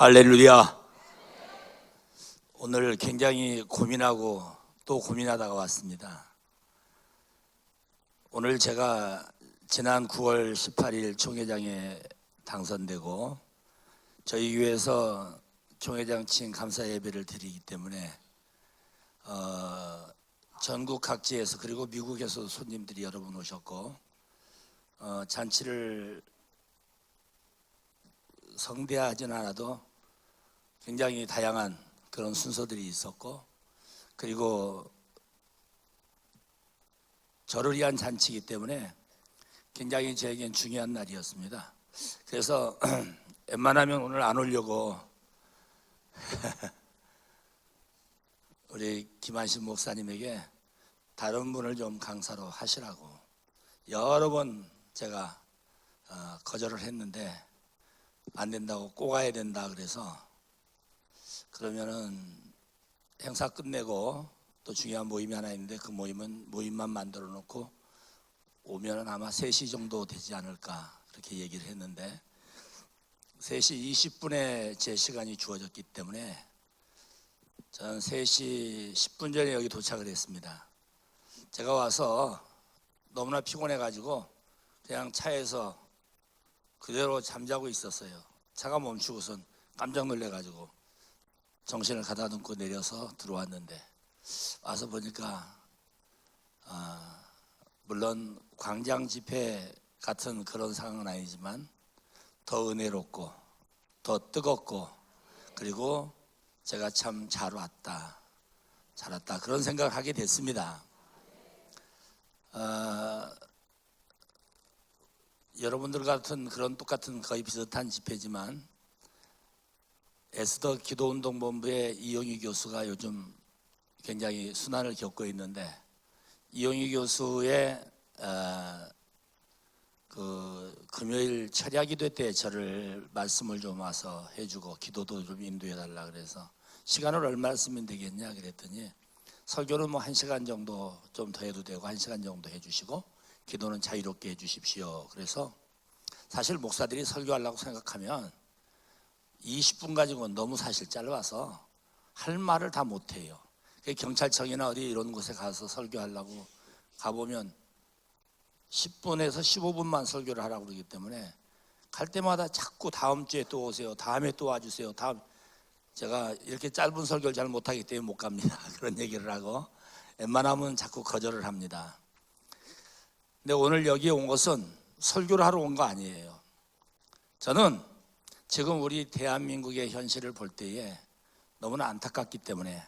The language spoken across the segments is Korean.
할렐루야. 오늘 굉장히 고민하고 또 고민하다가 왔습니다. 오늘 제가 지난 9월 18일 총회장에 당선되고 저희 교회에서 총회장 칭 감사 예배를 드리기 때문에 전국 각지에서 그리고 미국에서 손님들이 여러 분 오셨고 잔치를 성대하진 않아도 굉장히 다양한 그런 순서들이 있었고, 그리고 저를 위한 잔치이기 때문에 굉장히 저에겐 중요한 날이었습니다. 그래서 웬만하면 오늘 안 오려고 우리 김한신 목사님에게 다른 분을 좀 강사로 하시라고 여러 번 제가 거절을 했는데 안 된다고, 꼭 와야 된다 그래서, 그러면은 행사 끝내고 또 중요한 모임이 하나 있는데 그 모임만 만들어 놓고 오면은 아마 3시 정도 되지 않을까 그렇게 얘기를 했는데 3시 20분에 제 시간이 주어졌기 때문에 저는 3시 10분 전에 여기 도착을 했습니다. 제가 와서 너무나 피곤해 가지고 그냥 차에서 그대로 잠자고 있었어요. 차가 멈추고선 깜짝 놀래가지고 정신을 가다듬고 내려서 들어왔는데, 와서 보니까 물론 광장 집회 같은 그런 상황은 아니지만 더 은혜롭고 더 뜨겁고, 그리고 제가 참 잘 왔다 그런 생각을 하게 됐습니다. 여러분들 같은 그런 똑같은 거의 비슷한 집회지만 에스더 기도운동본부의 이용희 교수가 요즘 굉장히 순환을 겪고 있는데, 이용희 교수의 그 금요일 철야기도 때 저를 말씀을 좀 와서 해주고 기도도 좀 인도해 달라 그래서 시간을 얼마 쓰면 되겠냐 그랬더니 설교는 뭐 1시간 정도 좀 더 해도 되고 1시간 정도 해주시고 기도는 자유롭게 해주십시오. 그래서 사실 목사들이 설교하려고 생각하면 20분 가지고는 너무 사실 짧아서 할 말을 다 못해요. 경찰청이나 어디 이런 곳에 가서 설교하려고 가보면 10분에서 15분만 설교를 하라고 그러기 때문에 갈 때마다 자꾸 다음 주에 또 오세요, 다음에 또 와주세요. 제가 이렇게 짧은 설교를 잘 못하기 때문에 못 갑니다. 그런 얘기를 하고 웬만하면 자꾸 거절을 합니다. 근데 오늘 여기에 온 것은 설교를 하러 온 거 아니에요. 저는 지금 우리 대한민국의 현실을 볼 때에 너무나 안타깝기 때문에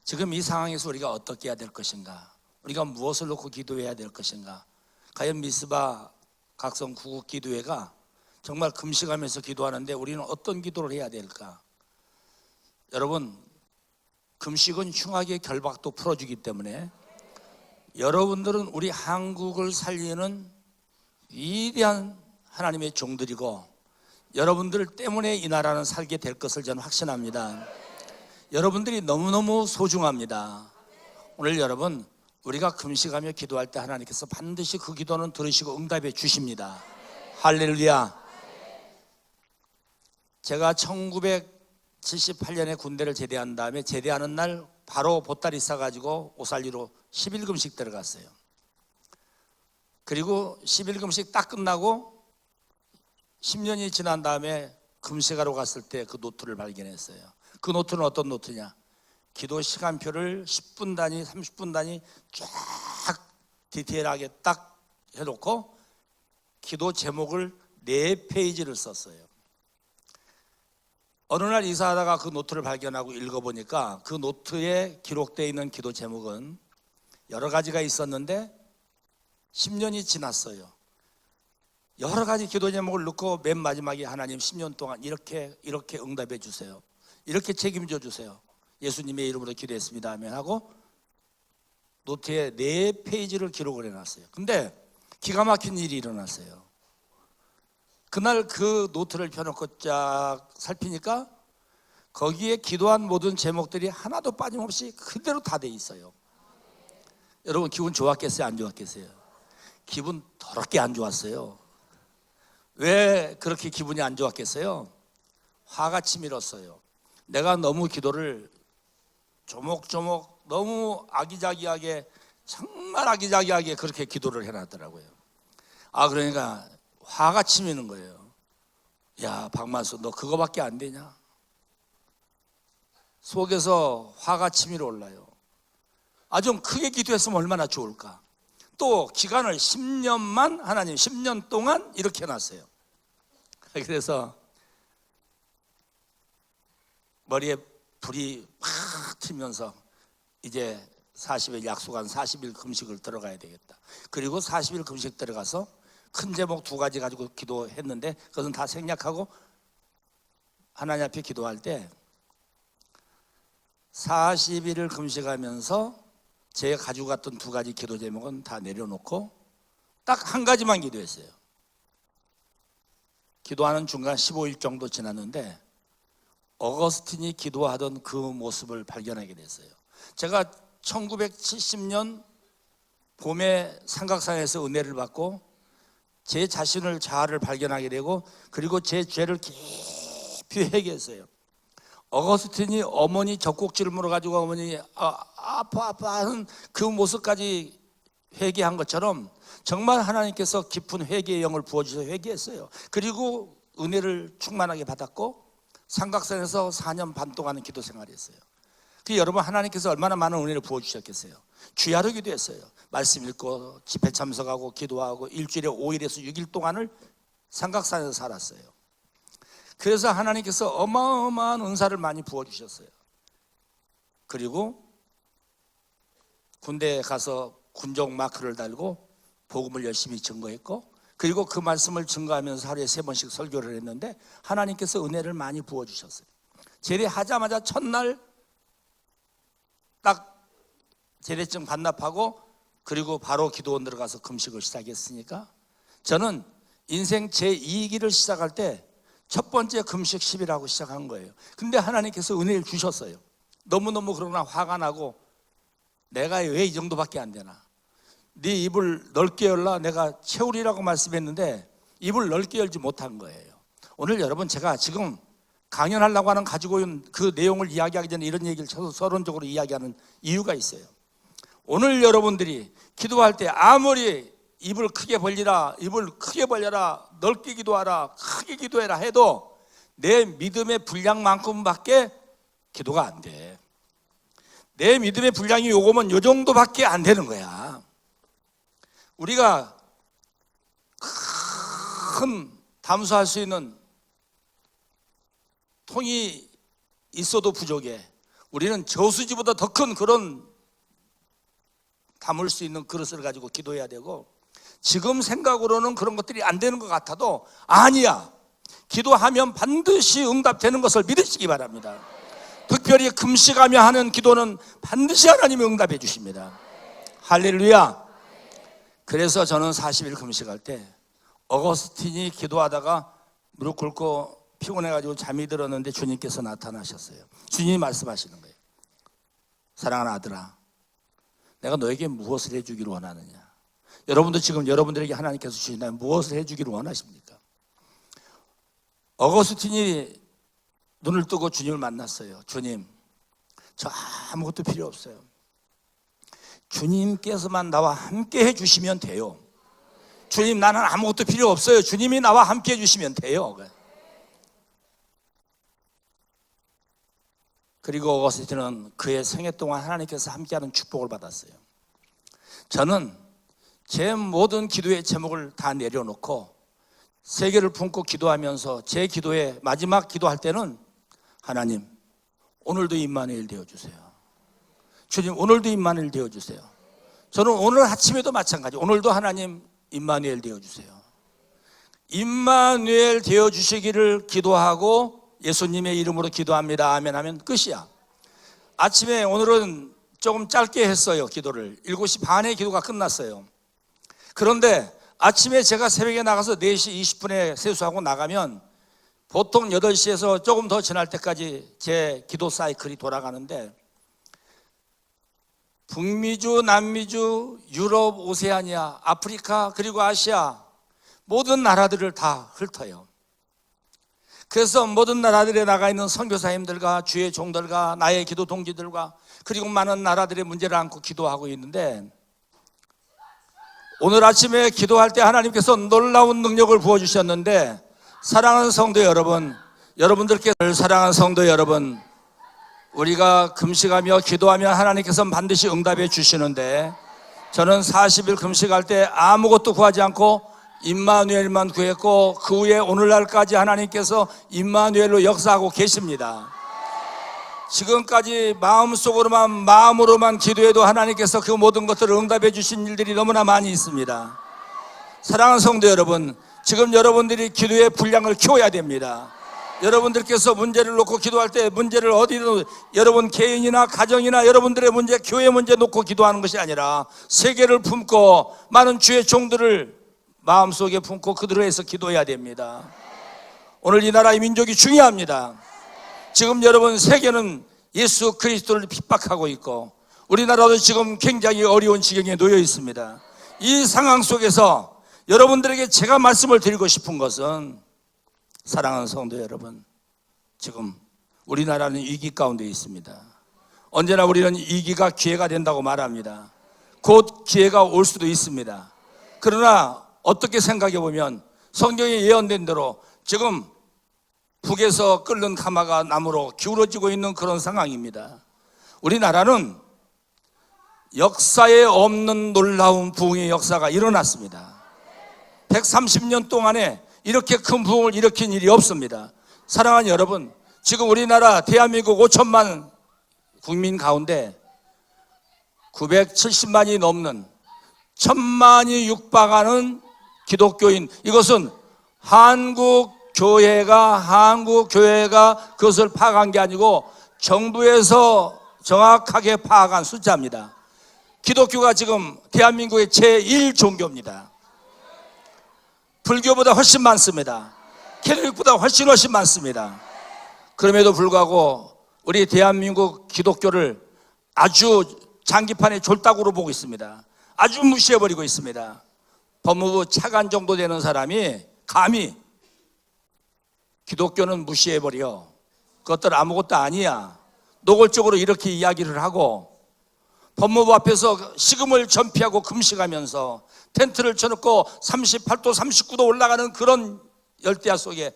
지금 이 상황에서 우리가 어떻게 해야 될 것인가, 우리가 무엇을 놓고 기도해야 될 것인가, 과연 미스바 각성 구국 기도회가 정말 금식하면서 기도하는데 우리는 어떤 기도를 해야 될까? 여러분, 금식은 흉악의 결박도 풀어주기 때문에 여러분들은 우리 한국을 살리는 위대한 하나님의 종들이고 여러분들 때문에 이 나라는 살게 될 것을 저는 확신합니다. 여러분들이 너무너무 소중합니다. 오늘 여러분, 우리가 금식하며 기도할 때 하나님께서 반드시 그 기도는 들으시고 응답해 주십니다. 할렐루야. 제가 1978년에 군대를 제대한 다음에 제대하는 날 바로 보따리 싸가지고 오살리로 11금식 들어갔어요. 그리고 11금식 딱 끝나고 10년이 지난 다음에 금식하러 갔을 때 그 노트를 발견했어요. 그 노트는 어떤 노트냐? 기도 시간표를 10분 단위, 30분 단위 쫙 디테일하게 딱 해놓고 기도 제목을 4페이지를 썼어요. 어느 날 이사하다가 그 노트를 발견하고 읽어보니까 그 노트에 기록되어 있는 기도 제목은 여러 가지가 있었는데 10년이 지났어요. 여러 가지 기도 제목을 넣고 맨 마지막에 하나님 10년 동안 이렇게 응답해 주세요, 이렇게 책임져 주세요, 예수님의 이름으로 기도했습니다 하면 하고 노트에 4페이지를 기록을 해놨어요. 근데 기가 막힌 일이 일어났어요. 그날 그 노트를 펴놓고 쫙 살피니까 거기에 기도한 모든 제목들이 하나도 빠짐없이 그대로 다 돼 있어요. 여러분, 기분 좋았겠어요, 안 좋았겠어요? 기분 더럽게 안 좋았어요. 왜 그렇게 기분이 안 좋았겠어요? 화가 치밀었어요. 내가 너무 기도를 조목조목 너무 아기자기하게, 정말 아기자기하게 그렇게 기도를 해놨더라고요. 그러니까 화가 치미는 거예요. 야, 박만수, 너 그거밖에 안 되냐? 속에서 화가 치밀어 올라요. 좀 크게 기도했으면 얼마나 좋을까. 또 기간을 10년만, 하나님 10년 동안 이렇게 해놨어요. 그래서 머리에 불이 팍 튀면서 이제 40일 약속한 40일 금식을 들어가야 되겠다. 그리고 40일 금식 들어가서 큰 제목 2가지 가지고 기도했는데 그것은 다 생략하고 하나님 앞에 기도할 때 40일을 금식하면서 제가 가지고 갔던 2가지 기도 제목은 다 내려놓고 딱 1가지만 기도했어요. 기도하는 중간 15일 정도 지났는데 어거스틴이 기도하던 그 모습을 발견하게 됐어요. 제가 1970년 봄에 삼각산에서 은혜를 받고 제 자신을 자아를 발견하게 되고 그리고 제 죄를 깊이 회개했어요. 어거스틴이 어머니 젖꼭지를 물어가지고 어머니 아파 하는 그 모습까지 회개한 것처럼 정말 하나님께서 깊은 회개의 영을 부어주셔서 회개했어요. 그리고 은혜를 충만하게 받았고 삼각산에서 4년 반 동안 기도 생활했어요. 여러분, 하나님께서 얼마나 많은 은혜를 부어주셨겠어요. 주야로 기도했어요. 말씀 읽고 집회 참석하고 기도하고 일주일에 5일에서 6일 동안을 삼각산에서 살았어요. 그래서 하나님께서 어마어마한 은사를 많이 부어주셨어요. 그리고 군대에 가서 군종 마크를 달고 복음을 열심히 증거했고 그리고 그 말씀을 증거하면서 하루에 3번씩 설교를 했는데 하나님께서 은혜를 많이 부어주셨어요. 제대하자마자 첫날 딱 제대증 반납하고 그리고 바로 기도원 들어가서 금식을 시작했으니까 저는 인생 제2기를 시작할 때 첫 번째 금식 10일하고 시작한 거예요. 근데 하나님께서 은혜를 주셨어요. 너무너무 그러나 화가 나고 내가 왜 이 정도밖에 안 되나. 네 입을 넓게 열라 내가 채우리라고 말씀했는데 입을 넓게 열지 못한 거예요. 오늘 여러분, 제가 지금 강연하려고 하는 가지고 있는 그 내용을 이야기하기 전에 이런 얘기를 서론적으로 이야기하는 이유가 있어요. 오늘 여러분들이 기도할 때 아무리 입을 크게 벌리라, 입을 크게 벌려라, 넓게 기도하라, 크게 기도해라 해도 내 믿음의 분량만큼밖에 기도가 안 돼. 내 믿음의 분량이 요거면 요 정도밖에 안 되는 거야. 우리가 큰 담수할 수 있는 통이 있어도 부족해. 우리는 저수지보다 더 큰 그런 담을 수 있는 그릇을 가지고 기도해야 되고 지금 생각으로는 그런 것들이 안 되는 것 같아도 아니야. 기도하면 반드시 응답되는 것을 믿으시기 바랍니다. 특별히 금식하며 하는 기도는 반드시 하나님이 응답해 주십니다. 할렐루야. 그래서 저는 40일 금식할 때 어거스틴이 기도하다가 무릎 꿇고 피곤해가지고 잠이 들었는데 주님께서 나타나셨어요. 주님이 말씀하시는 거예요. 사랑하는 아들아, 내가 너에게 무엇을 해주기를 원하느냐. 여러분도 지금 여러분들에게 하나님께서 주신다면 무엇을 해주기를 원하십니까? 어거스틴이 눈을 뜨고 주님을 만났어요. 주님, 저 아무것도 필요 없어요. 주님께서만 나와 함께 해주시면 돼요. 주님, 나는 아무것도 필요 없어요. 주님이 나와 함께 해주시면 돼요. 그리고 어거스틴은 그의 생애 동안 하나님께서 함께하는 축복을 받았어요. 저는 제 모든 기도의 제목을 다 내려놓고 세계를 품고 기도하면서 제 기도의 마지막 기도할 때는 하나님, 오늘도 임마누엘 되어주세요. 주님, 오늘도 임마누엘 되어주세요. 저는 오늘 아침에도 마찬가지, 오늘도 하나님 임마누엘 되어주세요. 임마누엘 되어주시기를 기도하고 예수님의 이름으로 기도합니다. 아멘 하면 끝이야. 아침에 오늘은 조금 짧게 했어요. 기도를 7시 반에 기도가 끝났어요. 그런데 아침에 제가 새벽에 나가서 4시 20분에 세수하고 나가면 보통 8시에서 조금 더 지날 때까지 제 기도 사이클이 돌아가는데 북미주, 남미주, 유럽, 오세아니아, 아프리카 그리고 아시아 모든 나라들을 다 훑어요. 그래서 모든 나라들에 나가 있는 선교사님들과 주의 종들과 나의 기도 동기들과 그리고 많은 나라들의 문제를 안고 기도하고 있는데, 오늘 아침에 기도할 때 하나님께서 놀라운 능력을 부어주셨는데, 사랑하는 성도 여러분, 여러분들께 사랑하는 성도 여러분, 우리가 금식하며 기도하면 하나님께서 반드시 응답해 주시는데, 저는 40일 금식할 때 아무것도 구하지 않고 임마누엘만 구했고, 그 후에 오늘날까지 하나님께서 임마누엘로 역사하고 계십니다. 지금까지 마음으로만 기도해도 하나님께서 그 모든 것들을 응답해 주신 일들이 너무나 많이 있습니다. 사랑하는 성도 여러분, 지금 여러분들이 기도의 분량을 키워야 됩니다. 여러분들께서 문제를 놓고 기도할 때 문제를 어디든, 여러분 개인이나 가정이나 여러분들의 문제, 교회 문제 놓고 기도하는 것이 아니라 세계를 품고 많은 주의 종들을 마음속에 품고 그들을 위해서 기도해야 됩니다. 오늘 이 나라의 민족이 중요합니다. 지금 여러분, 세계는 예수 그리스도를 핍박하고 있고 우리나라도 지금 굉장히 어려운 지경에 놓여 있습니다. 이 상황 속에서 여러분들에게 제가 말씀을 드리고 싶은 것은, 사랑하는 성도 여러분, 지금 우리나라는 위기 가운데 있습니다. 언제나 우리는 위기가 기회가 된다고 말합니다. 곧 기회가 올 수도 있습니다. 그러나 어떻게 생각해 보면 성경에 예언된 대로 지금 북에서 끓는 가마가 남으로 기울어지고 있는 그런 상황입니다. 우리나라는 역사에 없는 놀라운 부흥의 역사가 일어났습니다. 130년 동안에 이렇게 큰 부흥을 일으킨 일이 없습니다. 사랑하는 여러분, 지금 우리나라 대한민국 5천만 국민 가운데 970만이 넘는 1000만이 육박하는 기독교인, 이것은 한국 교회가 그것을 파악한 게 아니고 정부에서 정확하게 파악한 숫자입니다. 기독교가 지금 대한민국의 제1 종교입니다. 불교보다 훨씬 많습니다. 캐톨릭보다 훨씬 많습니다. 그럼에도 불구하고 우리 대한민국 기독교를 아주 장기판에 졸다구로 보고 있습니다. 아주 무시해버리고 있습니다. 법무부 차관 정도 되는 사람이 감히 기독교는 무시해버려, 그것들 아무것도 아니야, 노골적으로 이렇게 이야기를 하고, 법무부 앞에서 식음을 전폐하고 금식하면서 텐트를 쳐놓고 38도 39도 올라가는 그런 열대야 속에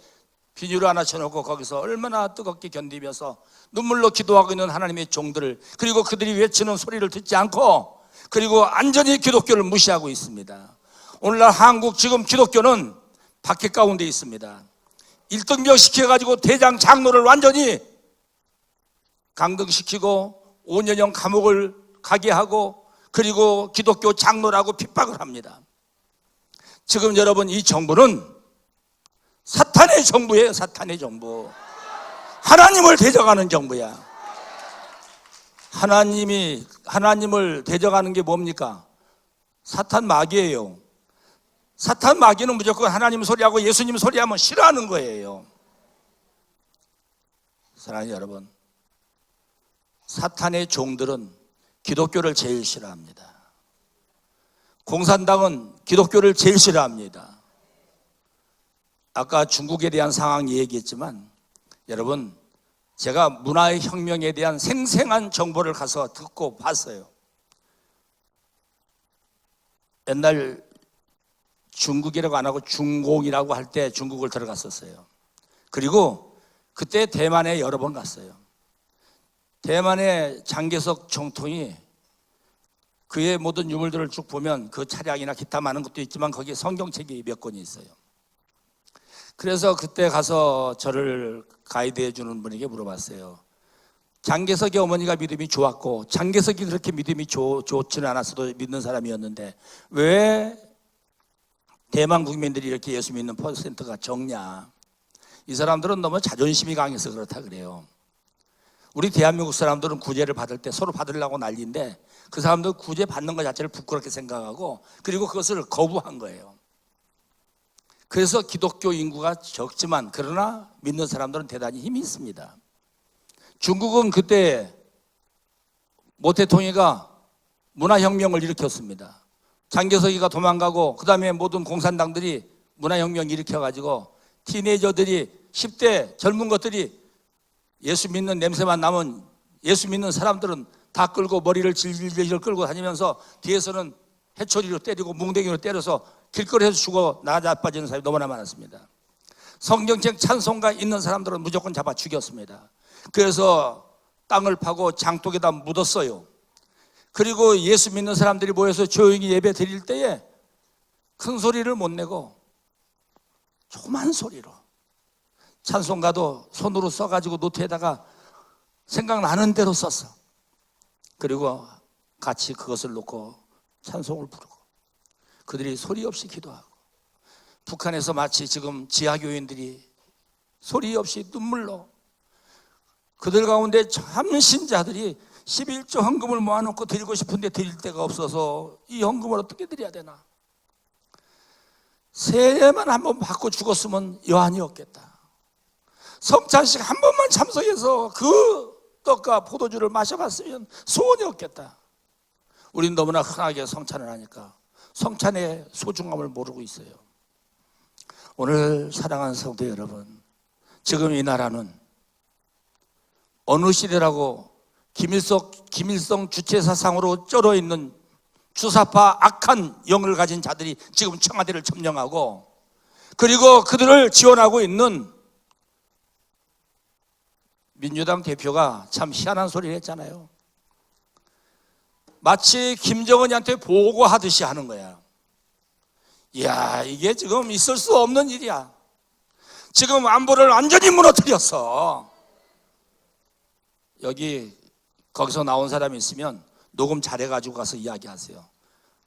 비닐을 하나 쳐놓고 거기서 얼마나 뜨겁게 견디면서 눈물로 기도하고 있는 하나님의 종들을, 그리고 그들이 외치는 소리를 듣지 않고, 그리고 안전히 기독교를 무시하고 있습니다. 오늘날 한국 지금 기독교는 박해 가운데 있습니다. 1등병 시켜가지고 대장 장로를 완전히 강등시키고 5년형 감옥을 가게 하고, 그리고 기독교 장로라고 핍박을 합니다. 지금 여러분, 이 정부는 사탄의 정부예요. 사탄의 정부. 하나님을 대적하는 정부야. 하나님을 대적하는 게 뭡니까? 사탄 마귀예요. 사탄 마귀는 무조건 하나님 소리하고 예수님 소리하면 싫어하는 거예요. 사랑하는 여러분, 사탄의 종들은 기독교를 제일 싫어합니다. 공산당은 기독교를 제일 싫어합니다. 아까 중국에 대한 상황 얘기했지만, 여러분, 제가 문화의 혁명에 대한 생생한 정보를 가서 듣고 봤어요. 옛날 중국이라고 안 하고 중공이라고 할 때 중국을 들어갔었어요. 그리고 그때 대만에 여러 번 갔어요. 대만의 장개석 총통이 그의 모든 유물들을 쭉 보면 그 차량이나 기타 많은 것도 있지만 거기에 성경책이 몇 권이 있어요. 그래서 그때 가서 저를 가이드해 주는 분에게 물어봤어요. 장개석의 어머니가 믿음이 좋았고 장개석이 그렇게 믿음이 좋지는 않았어도 믿는 사람이었는데 왜 대만 국민들이 이렇게 예수 믿는 퍼센트가 적냐? 이 사람들은 너무 자존심이 강해서 그렇다 그래요. 우리 대한민국 사람들은 구제를 받을 때 서로 받으려고 난리인데 그 사람들은 구제 받는 것 자체를 부끄럽게 생각하고 그리고 그것을 거부한 거예요. 그래서 기독교 인구가 적지만 그러나 믿는 사람들은 대단히 힘이 있습니다. 중국은 그때 모태통이가 문화혁명을 일으켰습니다. 장개석이가 도망가고 그 다음에 모든 공산당들이 문화혁명 일으켜가지고 티네이저들이 10대 젊은 것들이 예수 믿는 냄새만 나면 예수 믿는 사람들은 다 끌고 머리를 질질질 끌고 다니면서 뒤에서는 해초리로 때리고 뭉댕이로 때려서 길거리에서 죽어 나자빠지는 사람이 너무나 많았습니다. 성경책 찬송가 있는 사람들은 무조건 잡아 죽였습니다. 그래서 땅을 파고 장독에다 묻었어요. 그리고 예수 믿는 사람들이 모여서 조용히 예배 드릴 때에 큰 소리를 못 내고 조그만 소리로 찬송가도 손으로 써가지고 노트에다가 생각나는 대로 썼어. 그리고 같이 그것을 놓고 찬송을 부르고 그들이 소리 없이 기도하고, 북한에서 마치 지금 지하교인들이 소리 없이 눈물로, 그들 가운데 참 신자들이 11조 헌금을 모아놓고 드리고 싶은데 드릴 데가 없어서 이 헌금을 어떻게 드려야 되나. 세례만 한 번 받고 죽었으면 여한이 없겠다. 성찬식 한 번만 참석해서 그 떡과 포도주를 마셔봤으면 소원이 없겠다. 우린 너무나 흔하게 성찬을 하니까 성찬의 소중함을 모르고 있어요. 오늘 사랑하는 성도 여러분, 지금 이 나라는 어느 시대라고 김일성 주체사상으로 쩔어 있는 주사파 악한 영을 가진 자들이 지금 청와대를 점령하고, 그리고 그들을 지원하고 있는 민주당 대표가 참 희한한 소리를 했잖아요. 마치 김정은이한테 보고하듯이 하는 거야. 이야, 이게 지금 있을 수 없는 일이야. 지금 안보를 완전히 무너뜨렸어. 거기서 나온 사람이 있으면 녹음 잘해가지고 가서 이야기하세요.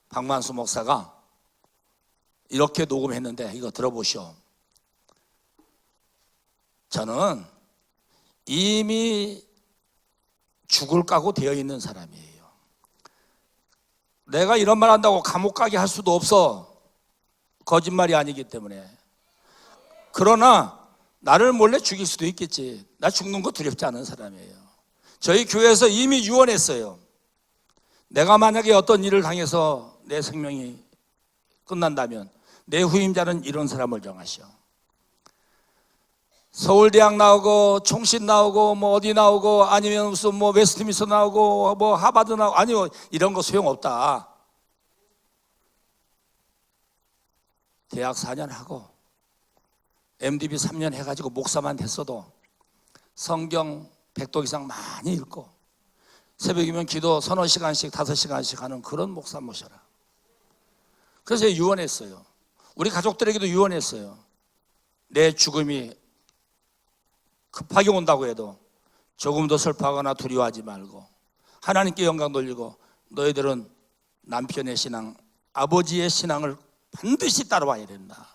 박만수 목사가 이렇게 녹음했는데 이거 들어보시오. 저는 이미 죽을 각오 되어 있는 사람이에요. 내가 이런 말 한다고 감옥 가게 할 수도 없어. 거짓말이 아니기 때문에. 그러나 나를 몰래 죽일 수도 있겠지. 나 죽는 거 두렵지 않은 사람이에요. 저희 교회에서 이미 유언했어요. 내가 만약에 어떤 일을 당해서 내 생명이 끝난다면 내 후임자는 이런 사람을 정하시오. 서울대학 나오고 총신 나오고 뭐 어디 나오고 아니면 무슨 뭐 웨스트민스터 나오고 뭐 하버드 나오고, 아니요, 이런 거 소용없다. 대학 4년 하고 MDB 3년 해가지고 목사만 됐어도 성경 100독 이상 많이 읽고 새벽이면 기도 서너 시간씩 5시간씩 하는 그런 목사 모셔라. 그래서 유언했어요. 우리 가족들에게도 유언했어요. 내 죽음이 급하게 온다고 해도 조금도 슬퍼하거나 두려워하지 말고 하나님께 영광 돌리고 너희들은 남편의 신앙, 아버지의 신앙을 반드시 따라와야 된다.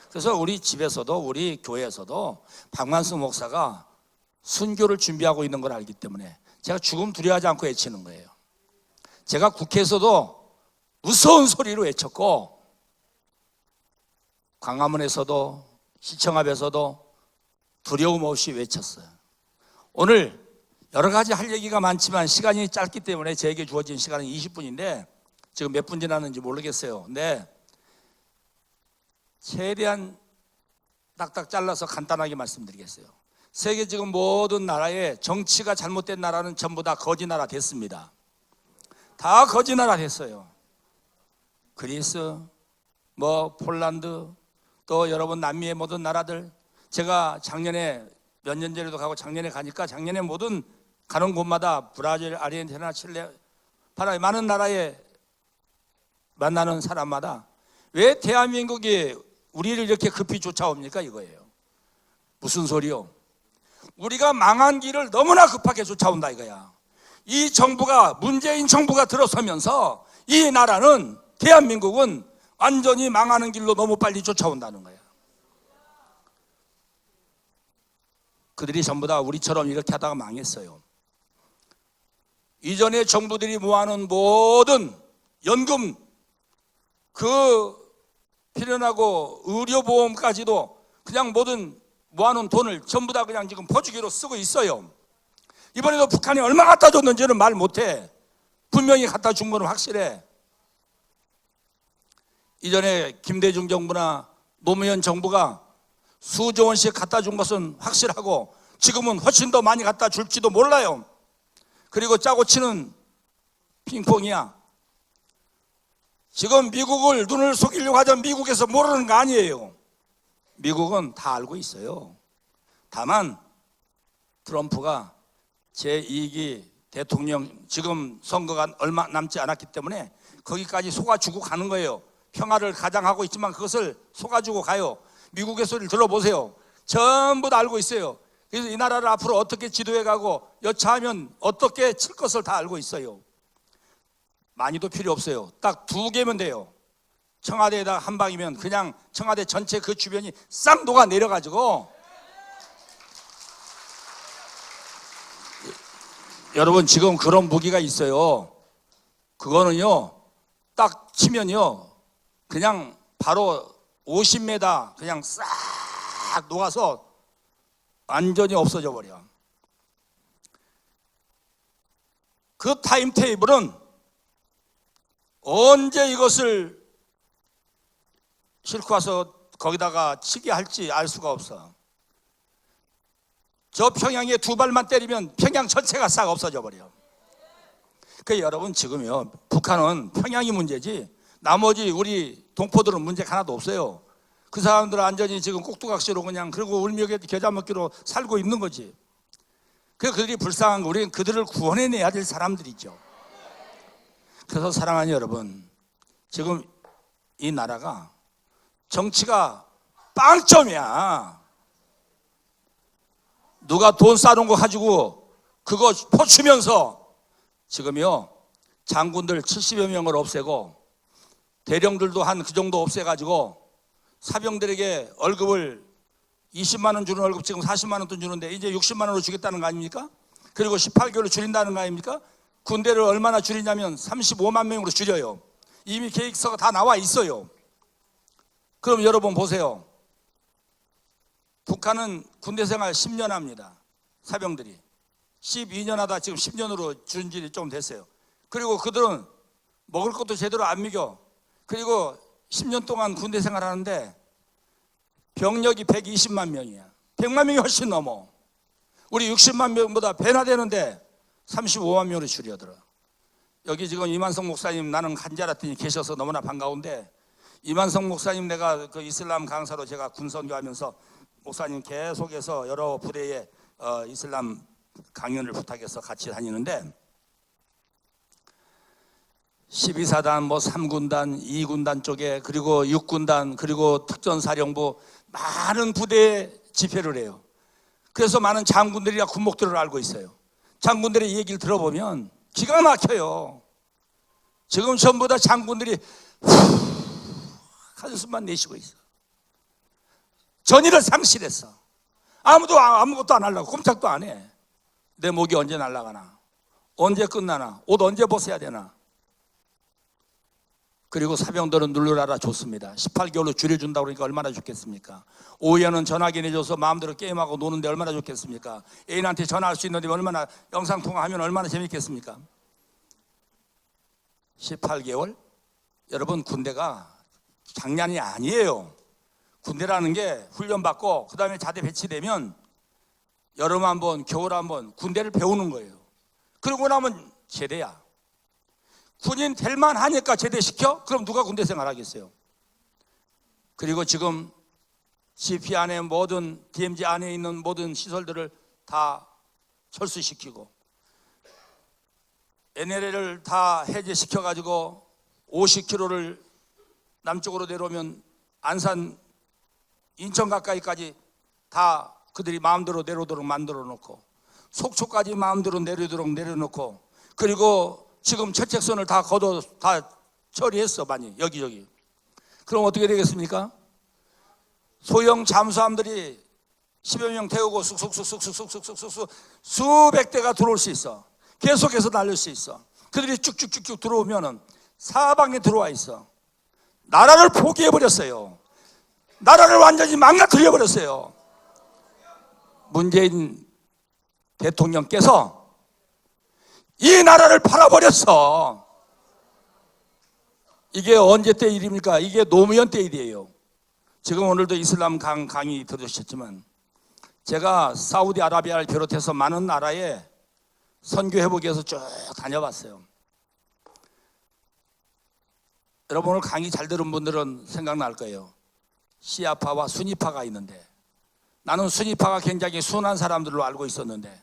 그래서 우리 집에서도 우리 교회에서도 박만수 목사가 순교를 준비하고 있는 걸 알기 때문에 제가 죽음 두려워하지 않고 외치는 거예요. 제가 국회에서도 무서운 소리로 외쳤고 광화문에서도 시청 앞에서도 두려움 없이 외쳤어요. 오늘 여러 가지 할 얘기가 많지만 시간이 짧기 때문에 저에게 주어진 시간은 20분인데 지금 몇 분 지났는지 모르겠어요. 근데 최대한 딱딱 잘라서 간단하게 말씀드리겠어요. 세계 지금 모든 나라에 정치가 잘못된 나라는 전부 다 거지 나라 됐습니다. 다 거지 나라 됐어요. 그리스, 뭐 폴란드, 또 여러분 남미의 모든 나라들, 제가 작년에 몇 년 전에도 가고 작년에 가니까 작년에 모든 가는 곳마다 브라질, 아르헨티나, 칠레, 파라과이 많은 나라에 만나는 사람마다 왜 대한민국이 우리를 이렇게 급히 쫓아옵니까? 이거예요. 무슨 소리요? 우리가 망한 길을 너무나 급하게 쫓아온다 이거야. 이 정부가, 문재인 정부가 들어서면서 이 나라는, 대한민국은 완전히 망하는 길로 너무 빨리 쫓아온다는 거야. 그들이 전부 다 우리처럼 이렇게 하다가 망했어요. 이전에 정부들이 모아놓은 모든 연금, 필요하고 의료보험까지도 그냥 모든 모아놓은 돈을 전부 다 그냥 지금 퍼주기로 쓰고 있어요. 이번에도 북한이 얼마 갖다 줬는지는 말 못해. 분명히 갖다 준 건 확실해. 이전에 김대중 정부나 노무현 정부가 수조 원씩 갖다 준 것은 확실하고 지금은 훨씬 더 많이 갖다 줄지도 몰라요. 그리고 짜고 치는 핑퐁이야. 지금 미국을 눈을 속이려고 하던 미국에서 모르는 거 아니에요. 미국은 다 알고 있어요. 다만 트럼프가 제2기 대통령 지금 선거가 얼마 남지 않았기 때문에 거기까지 속아주고 가는 거예요. 평화를 가장하고 있지만 그것을 속아주고 가요. 미국의 소리를 들어보세요. 전부 다 알고 있어요. 그래서 이 나라를 앞으로 어떻게 지도해 가고 여차하면 어떻게 칠 것을 다 알고 있어요. 많이도 필요 없어요. 딱 2개면 돼요. 청와대에다가 한 방이면 그냥 청와대 전체 그 주변이 싹 녹아 내려가지고. 여러분 지금 그런 무기가 있어요. 그거는요 딱 치면요 그냥 바로 50m 그냥 싹 녹아서 완전히 없어져 버려. 그 타임테이블은 언제 이것을 싣고 와서 거기다가 치게 할지 알 수가 없어. 저 평양에 2발만 때리면 평양 전체가 싹 없어져 버려. 그 여러분 지금요 북한은 평양이 문제지 나머지 우리 동포들은 문제가 하나도 없어요. 그 사람들은 완전히 지금 꼭두각시로 그냥 그리고 울며 겨자 먹기로 살고 있는 거지. 그들이 불쌍한 거 우리는 그들을 구원해내야 될 사람들이죠. 그래서 사랑하는 여러분 지금 이 나라가 정치가 빵점이야. 누가 돈 싸놓은 거 가지고 그거 퍼주면서 지금요 장군들 70여 명을 없애고 대령들도 한 그 정도 없애가지고 사병들에게 월급을 20만 원 주는 월급 지금 40만 원 돈 주는데 이제 60만 원으로 주겠다는 거 아닙니까? 그리고 18개월로 줄인다는 거 아닙니까? 군대를 얼마나 줄이냐면 35만 명으로 줄여요. 이미 계획서가 다 나와 있어요. 그럼 여러분 보세요. 북한은 군대 생활 10년 합니다. 사병들이 12년 하다 지금 10년으로 줄인 지 좀 됐어요. 그리고 그들은 먹을 것도 제대로 안 먹여. 그리고 10년 동안 군대 생활하는데 병력이 120만 명이야. 100만 명이 훨씬 넘어. 우리 60만 명보다 배나 되는데 35만 명으로 줄여들어. 여기 지금 이만성 목사님 나는 간절했더니 계셔서 너무나 반가운데 이만성 목사님 내가 그 이슬람 강사로 제가 군선교하면서 목사님 계속해서 여러 부대에 이슬람 강연을 부탁해서 같이 다니는데 12사단, 뭐 3군단, 2군단 쪽에 그리고 6군단 그리고 특전사령부 많은 부대에 집회를 해요. 그래서 많은 장군들이나 군목들을 알고 있어요. 장군들의 얘기를 들어보면 기가 막혀요. 지금 전부 다 장군들이 한숨만 내쉬고 있어. 전의를 상실했어. 아무것도 안 하려고 꼼짝도 안 해. 내 목이 언제 날아가나, 언제 끝나나, 옷 언제 벗어야 되나. 그리고 사병들은 눌러라 좋습니다. 18개월로 줄여준다고 그러니까 얼마나 좋겠습니까? 오후에는 전화기 내줘서 마음대로 게임하고 노는데 얼마나 좋겠습니까? 애인한테 전화할 수 있는데 얼마나 영상통화하면 얼마나 재밌겠습니까? 18개월? 여러분 군대가 장난이 아니에요. 군대라는 게 훈련받고 그 다음에 자대 배치되면 여름 한번 겨울 한번 군대를 배우는 거예요. 그러고 나면 제대야. 군인 될만 하니까 제대시켜? 그럼 누가 군대 생활하겠어요? 그리고 지금 GP 안에 모든 DMZ 안에 있는 모든 시설들을 다 철수시키고 NLL을 다 해제시켜가지고 50km를 남쪽으로 내려오면 안산 인천 가까이까지 다 그들이 마음대로 내려오도록 만들어 놓고 속초까지 마음대로 내려오도록 내려놓고 그리고 지금 철책선을 다 걷어 다 처리했어. 많이 여기저기. 그럼 어떻게 되겠습니까? 소형 잠수함들이 10여 명 태우고 쑥쑥쑥쑥쑥쑥쑥쑥 수백 대가 들어올 수 있어. 계속해서 날릴 수 있어. 그들이 쭉쭉쭉쭉 들어오면은 사방에 들어와 있어. 나라를 포기해버렸어요. 나라를 완전히 망가뜨려버렸어요. 문재인 대통령께서 이 나라를 팔아버렸어. 이게 언제 때 일입니까? 이게 노무현 때 일이에요. 지금 오늘도 이슬람 강의 들으셨지만 제가 사우디아라비아를 비롯해서 많은 나라에 선교해보기 위해서 쭉 다녀봤어요. 여러분 오늘 강의 잘 들은 분들은 생각날 거예요. 시아파와 수니파가 있는데 나는 수니파가 굉장히 순한 사람들로 알고 있었는데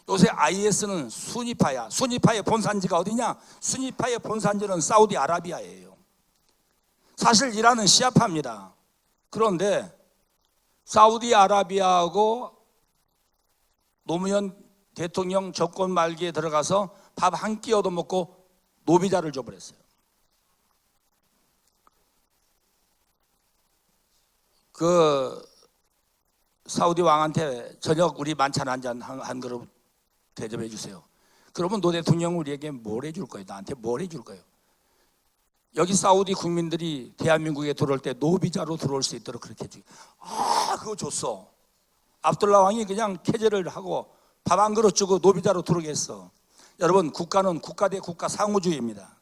요새 IS는 수니파야. 수니파의 본산지가 어디냐? 수니파의 본산지는 사우디아라비아예요. 사실 이란은 시아파입니다. 그런데 사우디아라비아하고 노무현 대통령 정권 말기에 들어가서 밥 한 끼 얻어먹고 노비자를 줘버렸어요. 그 사우디 왕한테 저녁 우리 만찬 한 그릇 대접해 주세요. 그러면 노 대통령 우리에게 뭘 해줄 거예요? 나한테 뭘 해줄 거예요? 여기 사우디 국민들이 대한민국에 들어올 때 노비자로 들어올 수 있도록 그렇게 해주고, 그거 줬어. 압둘라 왕이 그냥 캐제를 하고 밥 한 그릇 주고 노비자로 들어오게 했어. 여러분 국가는 국가 대 국가 상호주의입니다.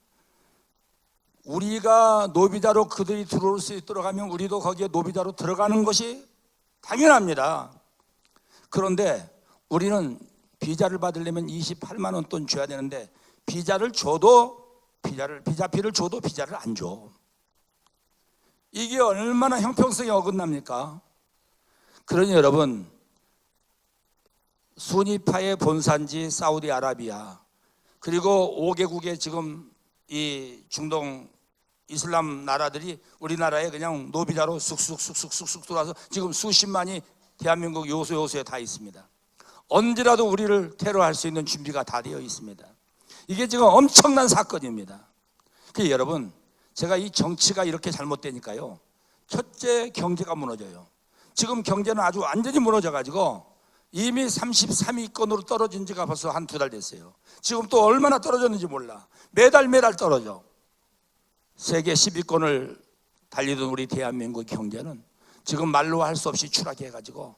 우리가 노비자로 그들이 들어올 수 있도록 하면 우리도 거기에 노비자로 들어가는 것이 당연합니다. 그런데 우리는 비자를 받으려면 28만 원 돈 줘야 되는데 비자를 줘도 비자비를 줘도 비자를 안 줘. 이게 얼마나 형평성이 어긋납니까? 그러니 여러분 수니파의 본산지 사우디아라비아 그리고 5개국의 지금 이 중동 이슬람 나라들이 우리나라에 그냥 노비자로 쑥쑥 들어와서 지금 수십만이 대한민국 요소요소에 다 있습니다. 언제라도 우리를 테러할 수 있는 준비가 다 되어 있습니다. 이게 지금 엄청난 사건입니다. 여러분 제가 이 정치가 이렇게 잘못되니까요, 첫째 경제가 무너져요. 지금 경제는 아주 완전히 무너져가지고 이미 33위권으로 떨어진 지가 벌써 한 2달 됐어요. 지금 또 얼마나 떨어졌는지 몰라. 매달 떨어져. 세계 10위권을 달리던 우리 대한민국 경제는 지금 말로 할 수 없이 추락해가지고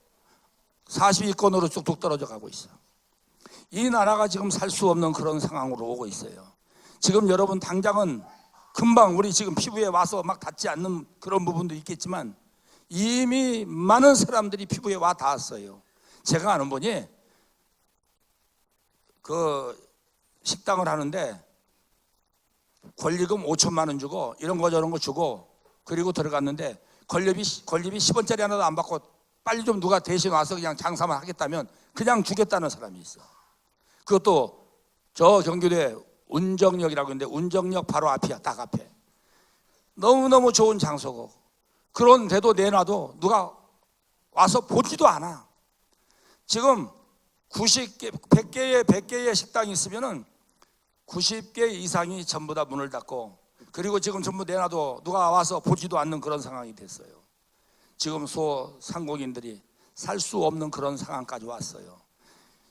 40위권으로 뚝뚝 떨어져 가고 있어. 이 나라가 지금 살 수 없는 그런 상황으로 오고 있어요. 지금 여러분 당장은 금방 우리 지금 피부에 와서 막 닿지 않는 그런 부분도 있겠지만 이미 많은 사람들이 피부에 와 닿았어요. 제가 아는 분이 그 식당을 하는데 권리금 5천만 원 주고 이런 거 저런 거 주고 그리고 들어갔는데 권리비 10원짜리 하나도 안 받고 빨리 좀 누가 대신 와서 그냥 장사만 하겠다면 그냥 주겠다는 사람이 있어. 그것도 저 경기도에 운정역이라고 있는데 운정역 바로 앞이야. 딱 앞에. 너무너무 좋은 장소고 그런데도 내놔도 누가 와서 보지도 않아. 지금 100개의 식당이 있으면은 90개 이상이 전부 다 문을 닫고 그리고 지금 전부 내놔도 누가 와서 보지도 않는 그런 상황이 됐어요. 지금 소상공인들이 살 수 없는 그런 상황까지 왔어요.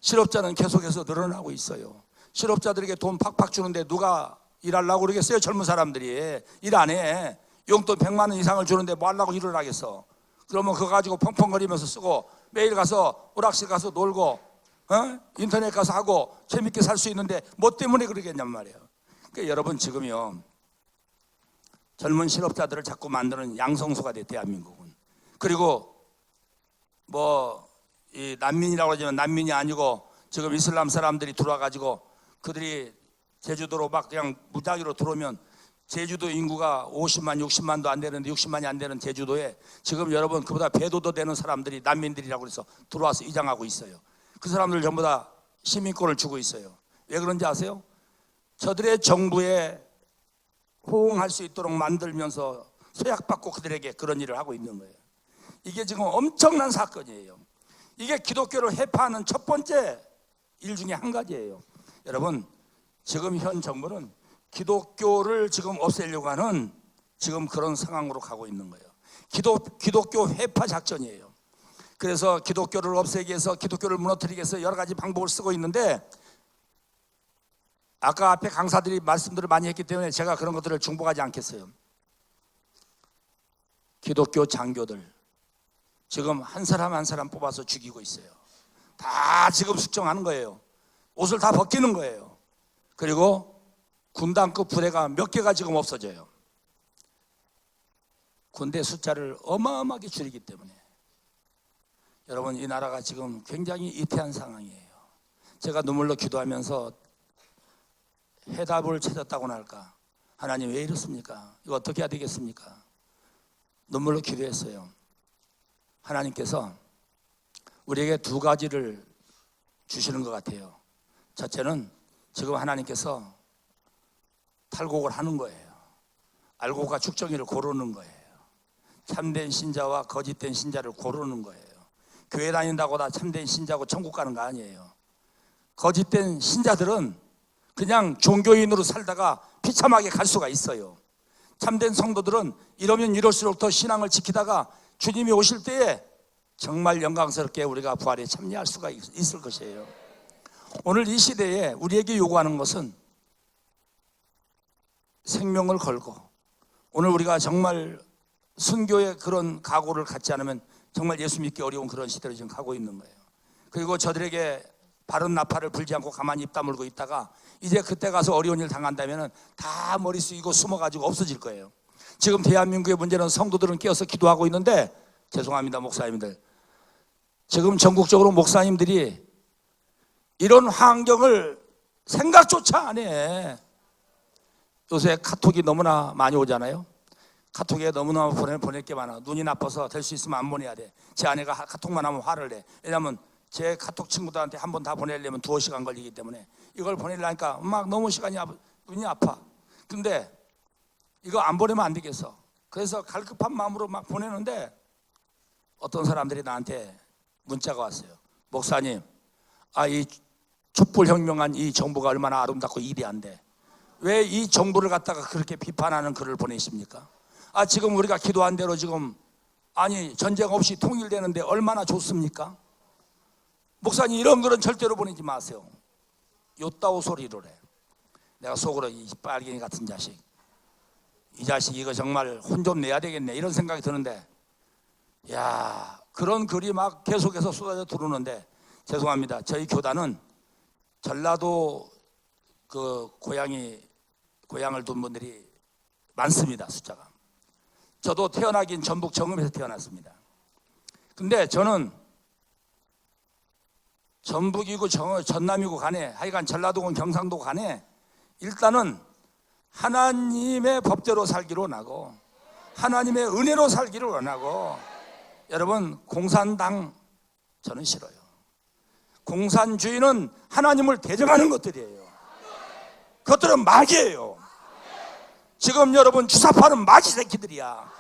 실업자는 계속해서 늘어나고 있어요. 실업자들에게 돈 팍팍 주는데 누가 일하려고 그러겠어요? 젊은 사람들이 일 안 해. 용돈 100만 원 이상을 주는데 뭐 하려고 일을 하겠어? 그러면 그거 가지고 펑펑거리면서 쓰고 매일 가서 오락실 가서 놀고 인터넷 가서 하고 재밌게 살 수 있는데 뭐 때문에 그러겠냔 말이에요. 그러니까 여러분 지금요 젊은 실업자들을 자꾸 만드는 양성소가 돼 대한민국은. 그리고 뭐 이 난민이라고 하지만 난민이 아니고 지금 이슬람 사람들이 들어와가지고 그들이 제주도로 막 그냥 무작위로 들어오면 제주도 인구가 50만 60만도 안 되는데 60만이 안 되는 제주도에 지금 여러분 그보다 배도 더 되는 사람들이 난민들이라고 해서 들어와서 이장하고 있어요. 그 사람들 전부 다 시민권을 주고 있어요. 왜 그런지 아세요? 저들의 정부에 호응할 수 있도록 만들면서 서약받고 그들에게 그런 일을 하고 있는 거예요. 이게 지금 엄청난 사건이에요. 이게 기독교를 해파하는 첫 번째 일 중에 한 가지예요. 여러분 지금 현 정부는 기독교를 지금 없애려고 하는 지금 그런 상황으로 가고 있는 거예요. 기독교 회파 작전이에요. 그래서 기독교를 없애기 위해서 기독교를 무너뜨리기 위해서 여러 가지 방법을 쓰고 있는데 아까 앞에 강사들이 말씀들을 많이 했기 때문에 제가 그런 것들을 중복하지 않겠어요. 기독교 장교들 지금 한 사람 한 사람 뽑아서 죽이고 있어요. 다 지금 숙정하는 거예요. 옷을 다 벗기는 거예요. 그리고 군단급 부대가 몇 개가 지금 없어져요. 군대 숫자를 어마어마하게 줄이기 때문에 여러분, 이 나라가 지금 굉장히 이태한 상황이에요. 제가 눈물로 기도하면서 해답을 찾았다고나 할까? 하나님 왜 이렇습니까? 이거 어떻게 해야 되겠습니까? 눈물로 기도했어요. 하나님께서 우리에게 두 가지를 주시는 것 같아요. 첫째는 지금 하나님께서 탈곡을 하는 거예요. 알곡과 죽정이를 고르는 거예요. 참된 신자와 거짓된 신자를 고르는 거예요. 교회 다닌다고 다 참된 신자고 천국 가는 거 아니에요. 거짓된 신자들은 그냥 종교인으로 살다가 비참하게 갈 수가 있어요. 참된 성도들은 이러면 이럴수록 더 신앙을 지키다가 주님이 오실 때에 정말 영광스럽게 우리가 부활에 참여할 수가 있을 것이에요. 오늘 이 시대에 우리에게 요구하는 것은 생명을 걸고, 오늘 우리가 정말 순교의 그런 각오를 갖지 않으면 정말 예수 믿기 어려운 그런 시대로 지금 가고 있는 거예요. 그리고 저들에게 바른 나팔을 불지 않고 가만히 입 다물고 있다가 이제 그때 가서 어려운 일 당한다면 다 머리 숙이고 숨어가지고 없어질 거예요. 지금 대한민국의 문제는 성도들은 깨어서 기도하고 있는데, 죄송합니다 목사님들, 지금 전국적으로 목사님들이 이런 환경을 생각조차 안 해. 요새 카톡이 너무나 많이 오잖아요. 카톡에 너무나 보낼 게 많아. 눈이 나빠서 될 수 있으면 안 보내야 돼. 제 아내가 카톡만 하면 화를 내. 왜냐하면 제 카톡 친구들한테 한 번 다 보내려면 2시간 걸리기 때문에 이걸 보내려니까 막 너무 눈이 아파. 근데 이거 안 보내면 안 되겠어. 그래서 갈급한 마음으로 막 보내는데 어떤 사람들이 나한테 문자가 왔어요. 목사님, 이 촛불혁명한 이 정부가 얼마나 아름답고 위대한데 왜 이 정부를 갖다가 그렇게 비판하는 글을 보내십니까? 지금 우리가 기도한 대로 지금 전쟁 없이 통일되는데 얼마나 좋습니까? 목사님, 이런 글은 절대로 보내지 마세요. 요따오 소리를 해. 내가 속으로 이 빨갱이 같은 자식, 이 자식 이거 정말 혼 좀 내야 되겠네 이런 생각이 드는데, 야, 그런 글이 막 계속해서 쏟아져 들어오는데, 죄송합니다. 저희 교단은 전라도 그 고향을 둔 분들이 많습니다. 숫자가. 저도 태어나긴 전북 정읍에서 태어났습니다. 근데 저는 전북이고 전남이고 간에, 하여간 전라도건 경상도 간에 일단은 하나님의 법대로 살기를 원하고 하나님의 은혜로 살기를 원하고, 여러분, 공산당 저는 싫어요. 공산주의는 하나님을 대적하는 것들이에요. 그것들은 마귀예요. 지금 여러분 주사파는 마귀 새끼들이야.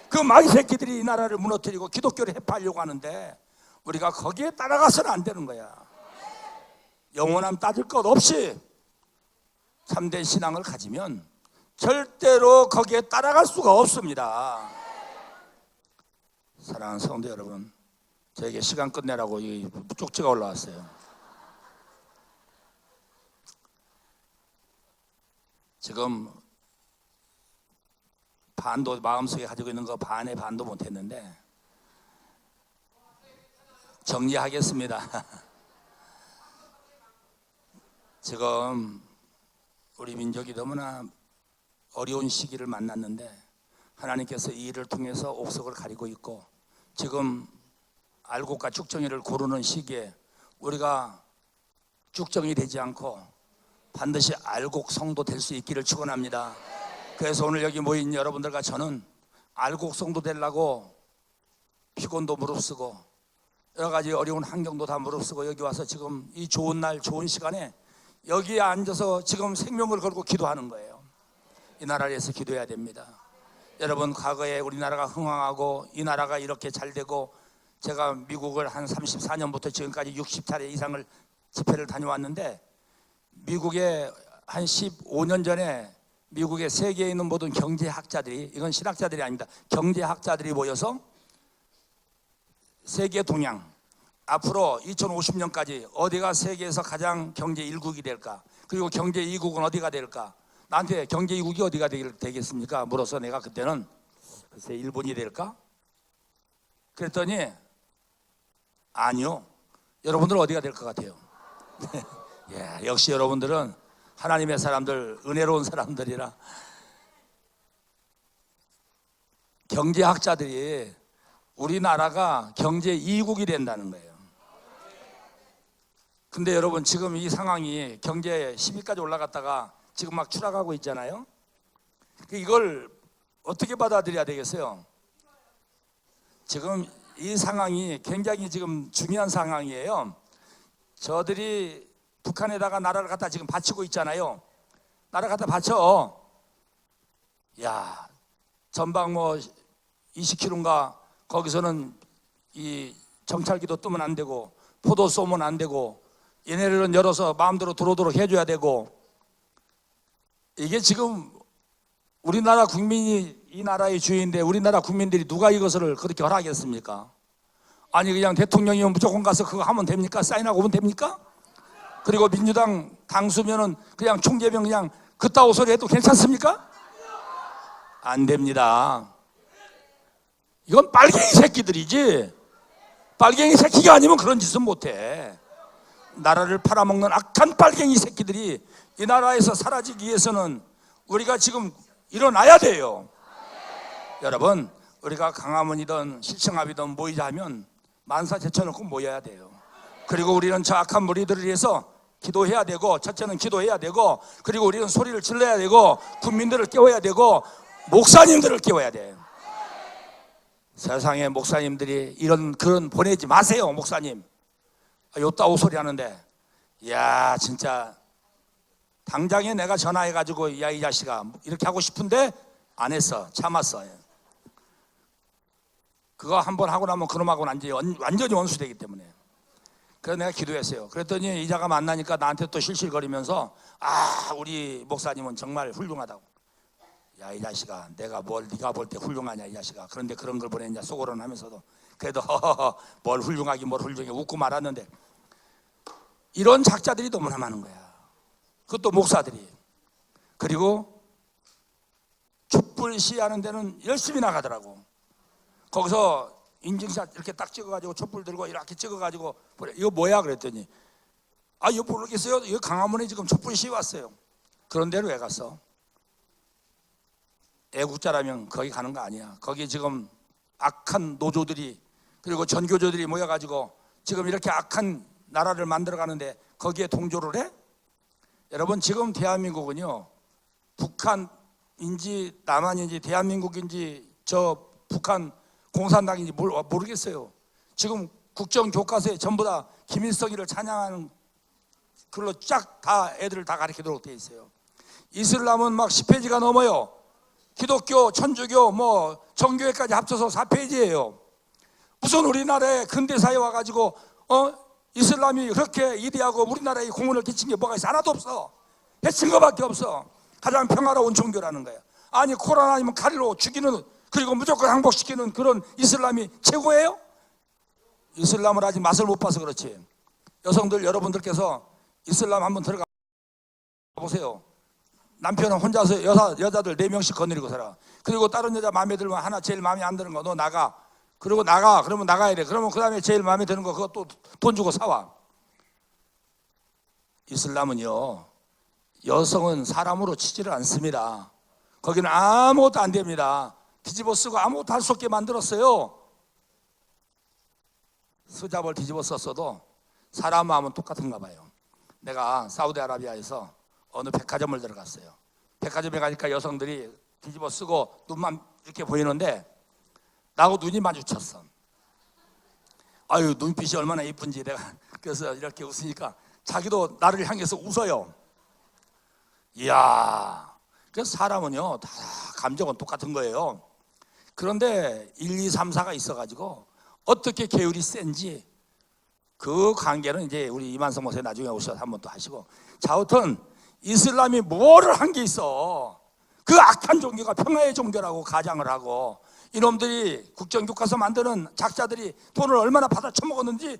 그 마귀 새끼들이 이 나라를 무너뜨리고 기독교를 해파하려고 하는데 우리가 거기에 따라가서는 안 되는 거야. 영원함 따질 것 없이 참된 신앙을 가지면 절대로 거기에 따라갈 수가 없습니다. 사랑하는 성도 여러분, 저에게 시간 끝내라고 이 쪽지가 올라왔어요. 지금 반도, 마음속에 가지고 있는 거 반의 반도 못했는데 정리하겠습니다. 지금 우리 민족이 너무나 어려운 시기를 만났는데 하나님께서 이 일을 통해서 옥석을 가리고 있고, 지금 알곡과 죽정이를 고르는 시기에 우리가 죽정이 되지 않고 반드시 알곡 성도 될 수 있기를 축원합니다. 그래서 오늘 여기 모인 여러분들과 저는 알곡 성도 되려고 피곤도 무릅쓰고 여러 가지 어려운 환경도 다 무릅쓰고 여기 와서 지금 이 좋은 날 좋은 시간에 여기에 앉아서 지금 생명을 걸고 기도하는 거예요. 이 나라를 위해서 기도해야 됩니다. 여러분, 과거에 우리나라가 흥황하고 이 나라가 이렇게 잘 되고, 제가 미국을 한 34년부터 지금까지 60차례 이상을 집회를 다녀왔는데, 미국에 한 15년 전에 미국의 세계에 있는 모든 경제학자들이, 이건 신학자들이 아닙니다, 경제학자들이 모여서 세계 동향, 앞으로 2050년까지 어디가 세계에서 가장 경제 1국이 될까, 그리고 경제 2국은 어디가 될까, 나한테 경제 2국이 어디가 되겠습니까? 물어서 내가 그때는 글쎄 일본이 될까? 그랬더니 아니요, 여러분들 어디가 될 것 같아요? 예, 역시 여러분들은 하나님의 사람들, 은혜로운 사람들이라. 경제학자들이 우리나라가 경제 이국이 된다는 거예요. 근데 여러분 지금 이 상황이 경제 10위까지 올라갔다가 지금 막 추락하고 있잖아요. 이걸 어떻게 받아들여야 되겠어요? 지금 이 상황이 굉장히 지금 중요한 상황이에요. 저들이 북한에다가 나라를 갖다 지금 바치고 있잖아요. 나라 갖다 바쳐. 야, 전방 뭐 20km인가 거기서는 이 정찰기도 뜨면 안 되고 포도 쏘면 안 되고 얘네들은 열어서 마음대로 들어오도록 해줘야 되고, 이게 지금 우리나라 국민이 이 나라의 주인인데 우리나라 국민들이 누가 이것을 그렇게 허락하겠습니까? 아니 그냥 대통령이면 무조건 가서 그거 하면 됩니까? 사인하고 오면 됩니까? 그리고 민주당 당수면은 그냥 총재병 그냥 그따오 소리 해도 괜찮습니까? 안 됩니다. 이건 빨갱이 새끼들이지, 빨갱이 새끼가 아니면 그런 짓은 못해. 나라를 팔아먹는 악한 빨갱이 새끼들이 이 나라에서 사라지기 위해서는 우리가 지금 일어나야 돼요. 여러분, 우리가 강화문이든 실청합이든 모이자 하면 만사 제쳐놓고 모여야 돼요. 그리고 우리는 저 악한 무리들을 위해서 기도해야 되고, 첫째는 기도해야 되고, 그리고 우리는 소리를 질러야 되고, 국민들을 깨워야 되고, 목사님들을 깨워야 돼요. 세상에 목사님들이 이런 그런 보내지 마세요. 목사님 요따오 소리 하는데, 야 진짜 당장에 내가 전화해가지고 야 이 자식아 이렇게 하고 싶은데 안 했어. 참았어. 그거 한번 하고 나면 그놈하고는 완전히 원수되기 때문에. 그래서 내가 기도했어요. 그랬더니 이자가 만나니까 나한테 또 실실거리면서 아 우리 목사님은 정말 훌륭하다고. 야 이 자식아 내가 뭘 네가 볼 때 훌륭하냐 이 자식아. 그런데 그런 걸 보냈냐 속으로는 하면서도 그래도 뭘 훌륭하기 뭘 훌륭해 웃고 말았는데, 이런 작자들이 너무나 많은 거야. 그것도 목사들이. 그리고 촛불 시위하는 데는 열심히 나가더라고. 거기서 인증샷 이렇게 딱 찍어가지고 촛불 들고 이렇게 찍어가지고 이거 뭐야 그랬더니 아 이거 모르겠어요. 이거 강화문에 지금 촛불 시위 왔어요. 그런 데를 왜 갔어? 애국자라면 거기 가는 거 아니야. 거기 지금 악한 노조들이 그리고 전교조들이 모여가지고 지금 이렇게 악한 나라를 만들어 가는데 거기에 동조를 해? 여러분 지금 대한민국은요 북한인지 남한인지 대한민국인지 저 북한 공산당인지 모르겠어요. 지금 국정교과서에 전부 다 김일성이를 찬양하는 글로 쫙 다 애들을 다 가르치도록 돼 있어요. 이슬람은 막 10페이지가 넘어요. 기독교, 천주교, 뭐 정교회까지 합쳐서 4페이지예요. 무슨 우리나라에 근대사에 와가지고 이슬람이 그렇게 이대하고 우리나라에 공헌을 끼친 게 뭐가 있어? 하나도 없어. 해친 것밖에 없어. 가장 평화로운 종교라는 거야. 아니 코로나 아니면 칼로 죽이는 그리고 무조건 항복시키는 그런 이슬람이 최고예요? 이슬람을 아직 맛을 못 봐서 그렇지. 여성들 여러분들께서 이슬람 한번 들어가 보세요. 남편은 혼자서 여자들 4명씩 거느리고 살아. 그리고 다른 여자 마음에 들면 하나 제일 마음에 안 드는 거 너 나가. 그리고 나가. 그러면 나가야 돼. 그러면 그 다음에 제일 마음에 드는 거 그거 또 돈 주고 사와. 이슬람은요 여성은 사람으로 치지를 않습니다. 거기는 아무것도 안 됩니다. 뒤집어 쓰고 아무것도 할 수 없게 만들었어요. 스잡을 뒤집어 썼어도 사람 마음은 똑같은가 봐요. 내가 사우디아라비아에서 어느 백화점을 들어갔어요. 백화점에 가니까 여성들이 뒤집어 쓰고 눈만 이렇게 보이는데 나하고 눈이 마주쳤어. 아유 눈빛이 얼마나 예쁜지 내가 그래서 이렇게 웃으니까 자기도 나를 향해서 웃어요. 이야, 그래서 사람은요 다 감정은 똑같은 거예요. 그런데 1, 2, 3, 4가 있어가지고 어떻게 계율이 센지 그 관계는 이제 우리 이만성 목사님 나중에 오셔서 한번 또 하시고. 자, 하여튼 이슬람이 뭐를 한 게 있어. 그 악한 종교가 평화의 종교라고 가장을 하고 이놈들이 국정교과서 만드는 작자들이 돈을 얼마나 받아 처먹었는지.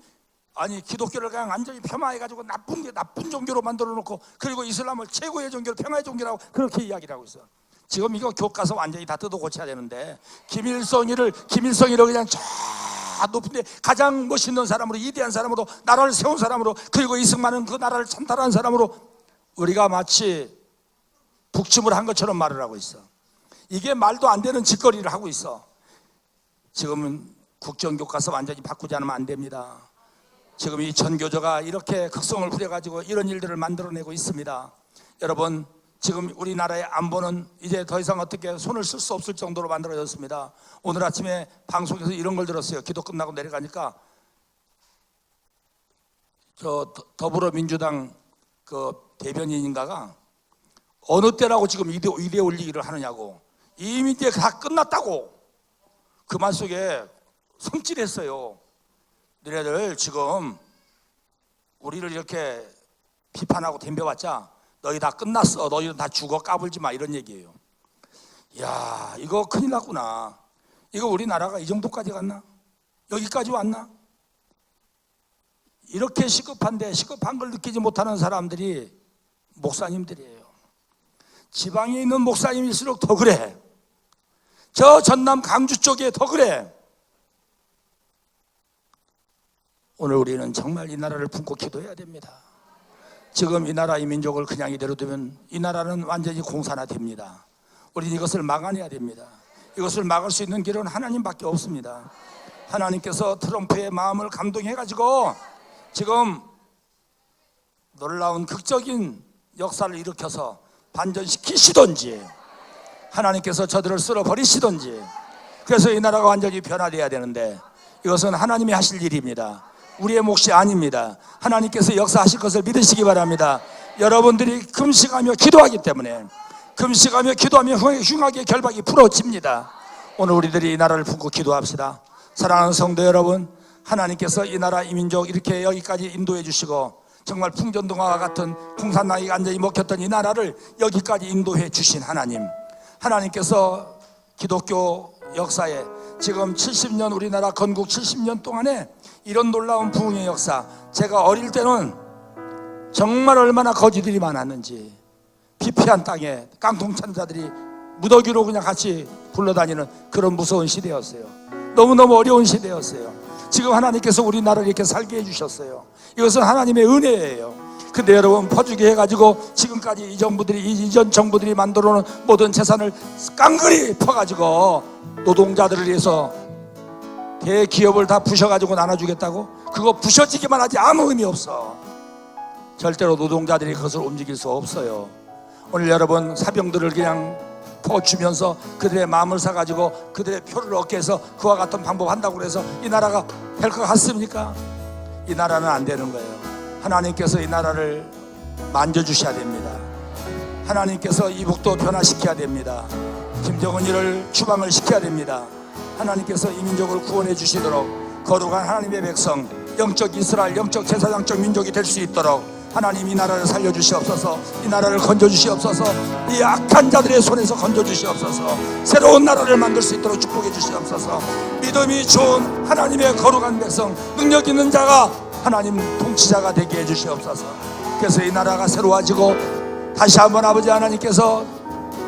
아니 기독교를 그냥 완전히 폄하해가지고 나쁜 종교로 만들어 놓고 그리고 이슬람을 최고의 종교로 평화의 종교라고 그렇게 이야기를 하고 있어. 지금 이거 교과서 완전히 다 뜯어 고쳐야 되는데 김일성이를 그냥 저 높은데 가장 멋있는 사람으로 위대한 사람으로 나라를 세운 사람으로 그리고 이승만은 그 나라를 찬탈한 사람으로 우리가 마치 북침을 한 것처럼 말을 하고 있어. 이게 말도 안 되는 짓거리를 하고 있어. 지금은 국정교과서 완전히 바꾸지 않으면 안 됩니다. 지금 이 전교조가 이렇게 극성을 부려가지고 이런 일들을 만들어내고 있습니다. 여러분, 지금 우리나라의 안보는 이제 더 이상 어떻게 손을 쓸 수 없을 정도로 만들어졌습니다. 오늘 아침에 방송에서 이런 걸 들었어요. 기도 끝나고 내려가니까 저 더불어민주당 그 대변인인가가 어느 때라고 지금 이대 올리기를 하느냐고, 이미 이제 다 끝났다고 그 말 속에 성질했어요. 너희들 지금 우리를 이렇게 비판하고 덤벼봤자 너희 다 끝났어, 너희는 다 죽어, 까불지 마, 이런 얘기예요. 이야, 이거 큰일 났구나. 이거 우리나라가 이 정도까지 갔나? 여기까지 왔나? 이렇게 시급한데 시급한 걸 느끼지 못하는 사람들이 목사님들이에요. 지방에 있는 목사님일수록 더 그래. 저 전남 강주 쪽에 더 그래. 오늘 우리는 정말 이 나라를 품고 기도해야 됩니다. 지금 이 나라 이 민족을 그냥 이대로 두면 이 나라는 완전히 공산화됩니다. 우리는 이것을 막아내야 됩니다. 이것을 막을 수 있는 길은 하나님밖에 없습니다. 하나님께서 트럼프의 마음을 감동해가지고 지금 놀라운 극적인 역사를 일으켜서 반전시키시던지 하나님께서 저들을 쓸어버리시던지, 그래서 이 나라가 완전히 변화되어야 되는데 이것은 하나님이 하실 일입니다. 우리의 몫이 아닙니다. 하나님께서 역사하실 것을 믿으시기 바랍니다. 여러분들이 금식하며 기도하기 때문에, 금식하며 기도하며 흉하게 결박이 풀어집니다. 오늘 우리들이 이 나라를 품고 기도합시다. 사랑하는 성도 여러분, 하나님께서 이 나라 이 민족 이렇게 여기까지 인도해 주시고 정말 풍전등화와 같은 공산당이 완전히 먹혔던 이 나라를 여기까지 인도해 주신 하나님, 하나님께서 기독교 역사에 지금 70년, 우리나라 건국 70년 동안에 이런 놀라운 부흥의 역사, 제가 어릴 때는 정말 얼마나 거지들이 많았는지, 피폐한 땅에 깡통 찬 자들이 무더기로 그냥 같이 굴러다니는 그런 무서운 시대였어요. 너무너무 어려운 시대였어요. 지금 하나님께서 우리나라를 이렇게 살게 해주셨어요. 이것은 하나님의 은혜예요. 근데 여러분, 퍼주게 해가지고 지금까지 이 정부들이, 이전 정부들이 만들어 놓은 모든 재산을 깡그리 퍼가지고 노동자들을 위해서 대기업을 다 부셔가지고 나눠주겠다고? 그거 부셔지기만 하지 아무 의미 없어. 절대로 노동자들이 그것을 움직일 수 없어요. 오늘 여러분, 사병들을 그냥 퍼주면서 그들의 마음을 사가지고 그들의 표를 얻게 해서 그와 같은 방법 한다고 그래서 이 나라가 될 것 같습니까? 이 나라는 안 되는 거예요. 하나님께서 이 나라를 만져주셔야 됩니다. 하나님께서 이북도 변화시켜야 됩니다. 김정은이를 추방을 시켜야 됩니다. 하나님께서 이 민족을 구원해 주시도록 거룩한 하나님의 백성, 영적 이스라엘, 영적 제사장적 민족이 될 수 있도록 하나님 이 나라를 살려주시옵소서. 이 나라를 건져주시옵소서. 이 악한 자들의 손에서 건져주시옵소서. 새로운 나라를 만들 수 있도록 축복해 주시옵소서. 믿음이 좋은 하나님의 거룩한 백성, 능력 있는 자가 하나님 통치자가 되게 해주시옵소서. 그래서 이 나라가 새로워지고 다시 한번 아버지 하나님께서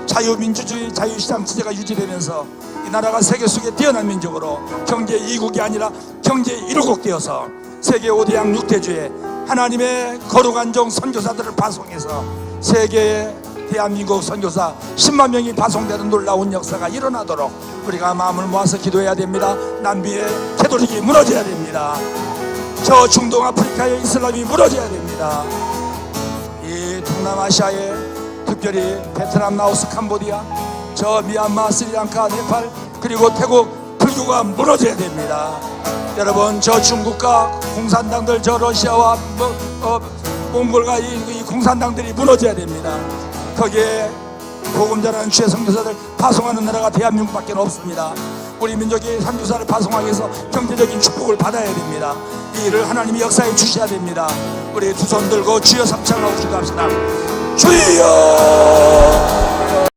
자유민주주의, 자유시장 체제가 유지되면서 이 나라가 세계 속에 뛰어난 민족으로 경제 2국이 아니라 경제 1호국 되어서 세계 5대양 6대주에 하나님의 거룩한 종 선교사들을 파송해서 세계에 대한민국 선교사 10만 명이 파송되는 놀라운 역사가 일어나도록 우리가 마음을 모아서 기도해야 됩니다. 남미의 캐톨릭이 무너져야 됩니다. 저 중동 아프리카의 이슬람이 무너져야 됩니다. 이 동남아시아의 특별히 베트남, 라오스, 캄보디아, 저 미얀마, 스리랑카, 네팔, 그리고 태국 불교가 무너져야 됩니다. 여러분, 저 중국과 공산당들, 저 러시아와 몽골과 이 공산당들이 무너져야 됩니다. 거기에 복음 전하는 주의 선교사들 파송하는 나라가 대한민국밖에 없습니다. 우리 민족이 선교사를 파송하기 위해서 경제적인 축복을 받아야 됩니다. 이 일을 하나님이 역사에 주셔야 됩니다. 우리 두 손 들고 주여 삼창하고 기도합시다. 주여!